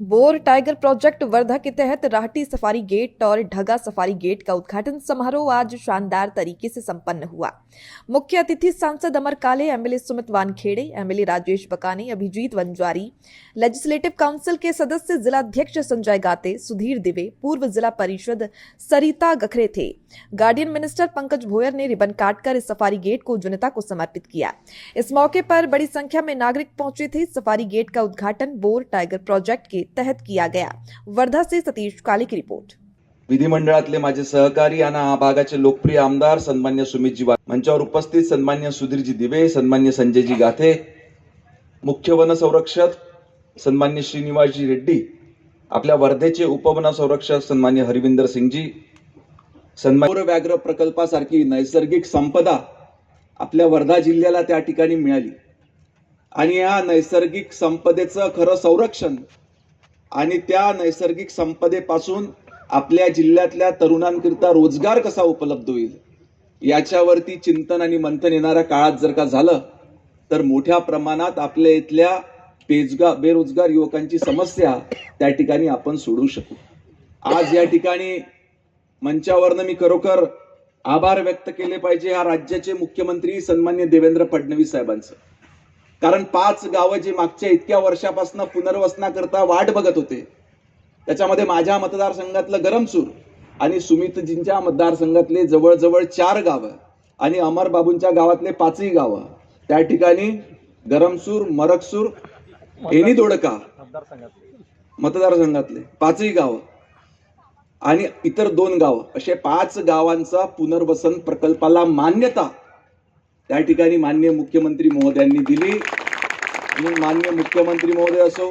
Bore tiger project Wardha के तहत Rahati safari gate और ढगा safari gate का उद्घाटन समारोह आज शानदार तरीके से संपन्न हुआ। मुख्य अतिथि सांसद Amar Kale, MLA Sumit Wankhede, MLA Rajesh Bakani, Abhijit Wanjari, legislative council के सदस्य जिला अध्यक्ष संजय गाते, सुधीर दिवे, पूर्व जिला परिषद सरिता गखरे थे। गार्डियन मिनिस्टर पंकज भोयर ने रिबन काटकर इस सफारी गेट को जनता को समर्पित किया। इस मौके पर बड़ी संख्या में नागरिक पहुंचे थे। सफारी गेट का उद्घाटन बोर टाइगर प्रोजेक्ट के तहत किया गया। वर्धा से सतीश काले की रिपोर्ट। विधिमंडळातले माझे सहकारी आणि हा भागाचे लोकप्रिय आमदार सन्मान्य सुमितजी मंचावर उपस्थित सन्मान्य सुधीरजी दिवे, सन्मान्य संजयजी गाथे, मुख्य वन संरक्षक सन्मान्य श्रीनिवासजी रेड्डी, आपल्या वर्धेचे उपवन संरक्षक सन्मान्य हरविंदर सिंगजी, सन्मान्य व्याघ्र प्रकल्पासारखी नैसर्गिक संपदा आपल्या वर्धा जिल्ह्याला त्या ठिकाणी मिळाली आणि या नैसर्गिक संपदेचं खरं संरक्षण आणि त्या नैसर्गिक संपदेपासून आपल्या जिल्ह्यातल्या तरुणांकरिता रोजगार कसा उपलब्ध होईल याच्यावरती चिंतन आणि मंथन येणाऱ्या काळात जर का झालं तर मोठ्या प्रमाणात आपल्या इथल्या बेरोजगार युवकांची समस्या त्या ठिकाणी आपण सोडवू शकू। आज या ठिकाणी मंचावरनं मी खरोखर आभार व्यक्त केले पाहिजे या राज्याचे मुख्यमंत्री सन्मान्य देवेंद्र फडणवीस साहेबांचं, कारण 5 गावं जे मागच्या इतक्या वर्षापासून पुनर्वसनाकरता वाट बघत होते त्याच्यामध्ये माझ्या मतदारसंघातलं गरमसूर आणि सुमितजींच्या मतदारसंघातले जवळजवळ 4 गावं आणि अमर बाबूंच्या गावातले 5ही गावं, त्या ठिकाणी गरमसूर, मरकसूर, एनी दोडका मतदारसंघातले 5ही गावं आणि इतर 2 गावं असे 5 गावांचा पुनर्वसन प्रकल्पाला मान्यता त्या ठिकाणी माननीय मुख्यमंत्री महोदयांनी दिली। आणि माननीय मुख्यमंत्री महोदय असो,